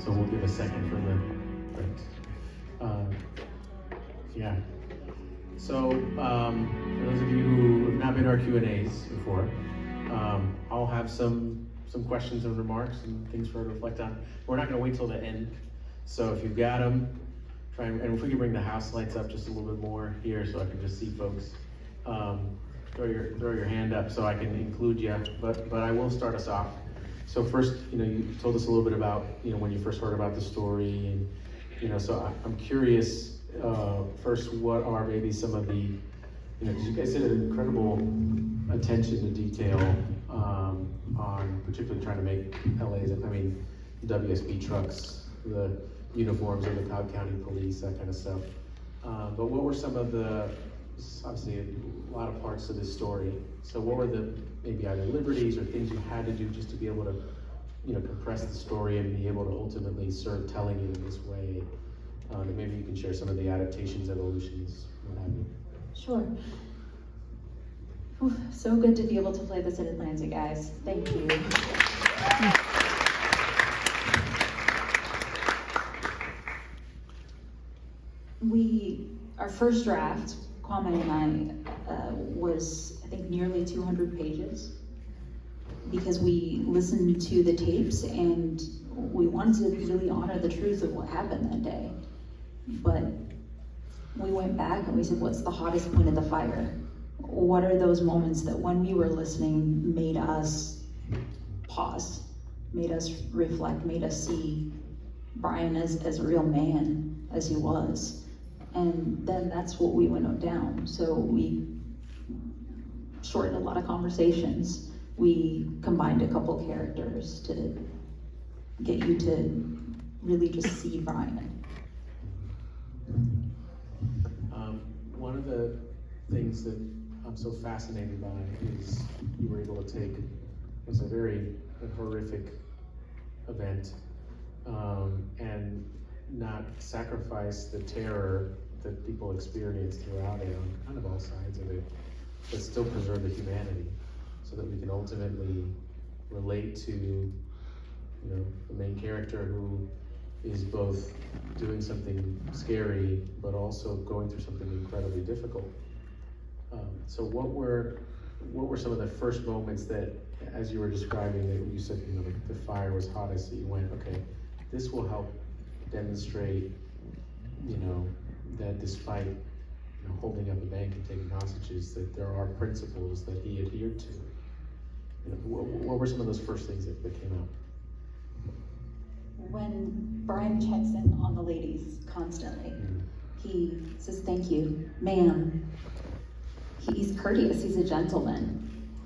So we'll give a second for the print. Yeah. So for those of you who have not been to our Q&As before, I'll have some questions and remarks and things for her to reflect on. We're not going to wait till the end. So if you've got them, try and if we can bring the house lights up just a little bit more here so I can just see folks. Throw your hand up so I can include you, but I will start us off. So first, you told us a little bit about, when you first heard about the story, and, so I'm curious, first, what are maybe some of the, because you guys did an incredible attention to detail on particularly trying to make WSB trucks, the uniforms of the Cobb County Police, that kind of stuff. But what were some of the, obviously a lot of parts to this story, so what were the maybe either liberties or things you had to do just to be able to compress the story and be able to ultimately serve telling it in this way, that maybe you can share some of the adaptations, evolutions, what have you. Sure. Whew, so good to be able to play this in Atlanta, guys. Thank you. Our first draft, Kwame and I, was, I think, nearly 200 pages, because we listened to the tapes and we wanted to really honor the truth of what happened that day. But we went back and we said, what's the hottest point of the fire? What are those moments that when we were listening made us pause, made us reflect, made us see Brian as a real man, as he was? And then that's what we went down. So we shortened a lot of conversations. We combined a couple characters to get you to really just see Brian. One of the things that I'm so fascinated by is you were able to take, it was a very horrific event, and not sacrifice the terror that people experience throughout it on kind of all sides of it, but still preserve the humanity so that we can ultimately relate to, the main character who is both doing something scary, but also going through something incredibly difficult. So what were some of the first moments that, as you were describing it, you said, the fire was hottest, that you went, okay, this will help demonstrate, that despite holding up a bank and taking hostages, that there are principles that he adhered to. What were some of those first things that came out? When Brian checks in on the ladies constantly, he says, thank you, ma'am. He's courteous, he's a gentleman.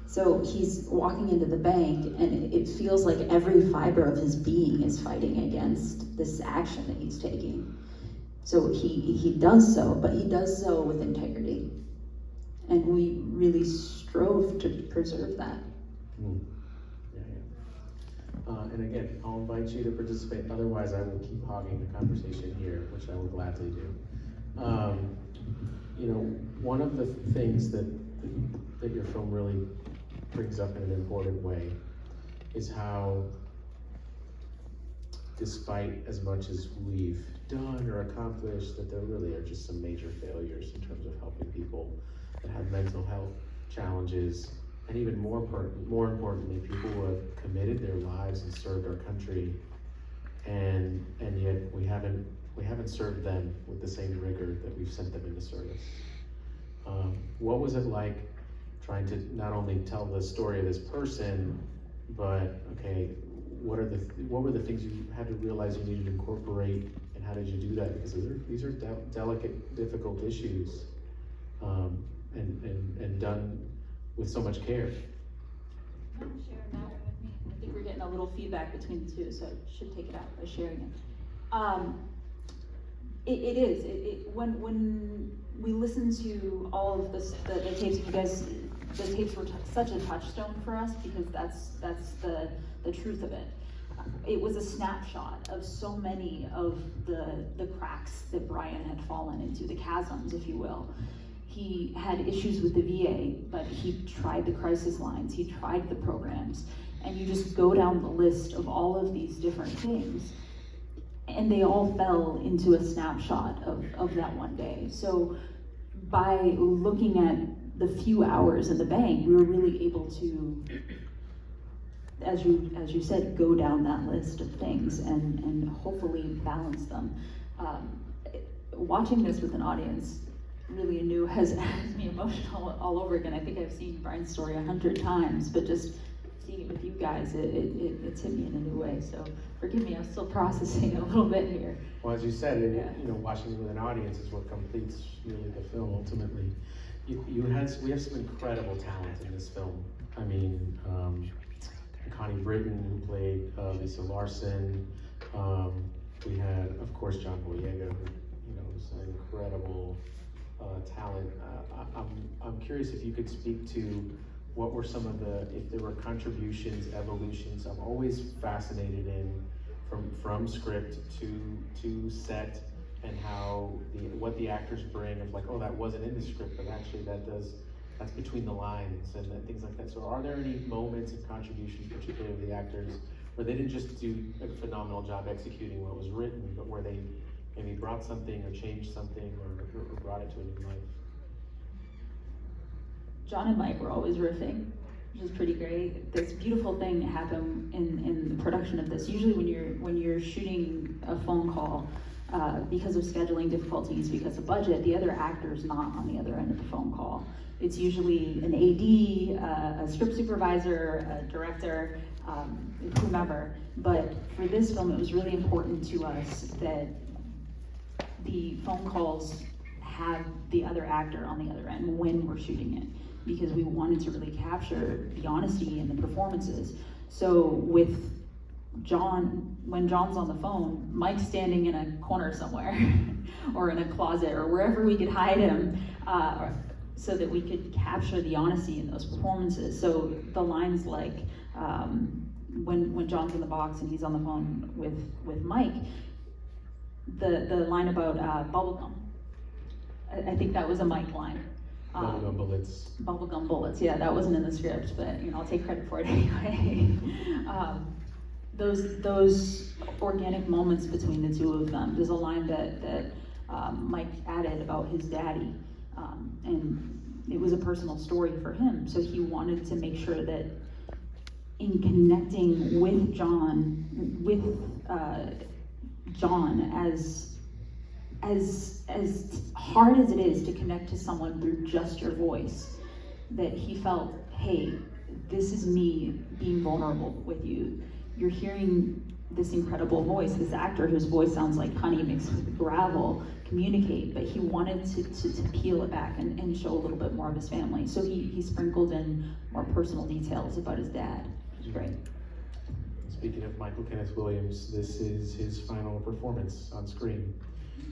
So he's walking into the bank and it feels like every fiber of his being is fighting against this action that he's taking. So he does so, but he does so with integrity. And we really strove to preserve that. And again, I'll invite you to participate, otherwise I will keep hogging the conversation here, which I will gladly do. One of the things that your film really brings up in an important way is how, despite as much as we've done or accomplished, that there really are just some major failures in terms of helping people that have mental health challenges, and even more importantly, people who have committed their lives and served our country, and yet we haven't served them with the same rigor that we've sent them into service. What was it like trying to not only tell the story of this person, but okay, what were the things you had to realize you needed to incorporate, and how did you do that? Because these are delicate, difficult issues, and done with so much care. Share that one with me. I think we're getting a little feedback between the two, so I should take it out by sharing it. It is. When we listen to all of the tapes, you guys, the tapes were such a touchstone for us, because that's the truth of it. It was a snapshot of so many of the cracks that Brian had fallen into, the chasms, if you will. He had issues with the VA, but he tried the crisis lines, he tried the programs, and you just go down the list of all of these different things, and they all fell into a snapshot of that one day. So by looking at the few hours in the bank, we were really able to, as you said, go down that list of things and hopefully balance them. Watching this with an audience really anew has me emotional all over again. I think I've seen Brian's story 100 times, but just seeing it with you guys, it's hit me in a new way. So forgive me, I'm still processing a little bit here. Well, as you said, watching it with an audience is what completes really the film ultimately. We have some incredible talent in this film. I mean, Connie Britton, who played Lisa Larson. We had, of course, John Boyega, who is an incredible talent. I'm curious if you could speak to what were some of if there were contributions, evolutions. I'm always fascinated in from script to set, and how what the actors bring of like, oh, that wasn't in the script, but actually that's between the lines and things like that. So are there any moments of contributions, particularly of the actors, where they didn't just do a phenomenal job executing what was written, but where they maybe brought something or changed something or brought it to a new life? John and Mike were always riffing, which is pretty great. This beautiful thing happened in the production of this. Usually when you're shooting a phone call, because of scheduling difficulties, because of budget, the other actor's not on the other end of the phone call. It's usually an AD, a script supervisor, a director, whomever. But for this film, it was really important to us that the phone calls have the other actor on the other end when we're shooting it, because we wanted to really capture the honesty in the performances. So with John, when John's on the phone, Mike's standing in a corner somewhere or in a closet or wherever we could hide him, so that we could capture the honesty in those performances. So the lines like, when John's in the box and he's on the phone with Mike, the line about bubblegum, I think that was a Mike line. Bubblegum bullets. Bubblegum bullets, yeah, that wasn't in the script, but I'll take credit for it anyway. Those organic moments between the two of them. There's a line that Mike added about his daddy, and it was a personal story for him. So he wanted to make sure that in connecting with John, as hard as it is to connect to someone through just your voice, that he felt, hey, this is me being vulnerable with you. You're hearing this incredible voice, this actor whose voice sounds like honey mixed with gravel, communicate, but he wanted to peel it back and show a little bit more of his family. So he sprinkled in more personal details about his dad, which is great. Speaking of Michael Kenneth Williams, this is his final performance on screen.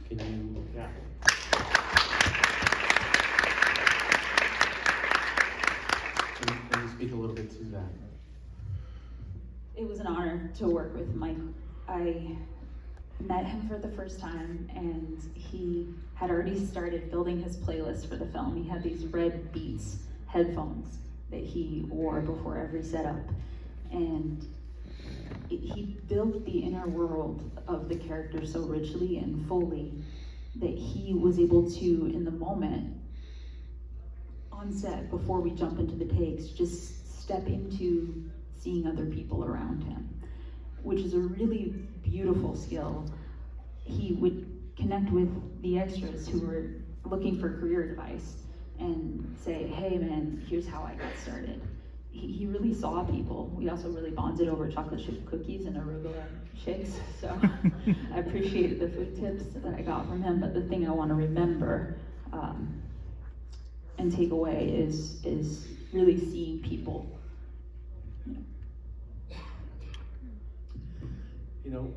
Can you, yeah. Can you speak a little bit to that? It was an honor to work with Mike. I met him for the first time, and he had already started building his playlist for the film. He had these red Beats headphones that he wore before every setup, and he built the inner world of the character so richly and fully that he was able to, in the moment, on set, before we jump into the takes, just step into seeing other people around him, which is a really beautiful skill. He would connect with the extras who were looking for career advice and say, hey man, here's how I got started. He really saw people. We also really bonded over chocolate chip cookies and arugula shakes, so I appreciated the food tips that I got from him. But the thing I want to remember and take away is really seeing people. You know,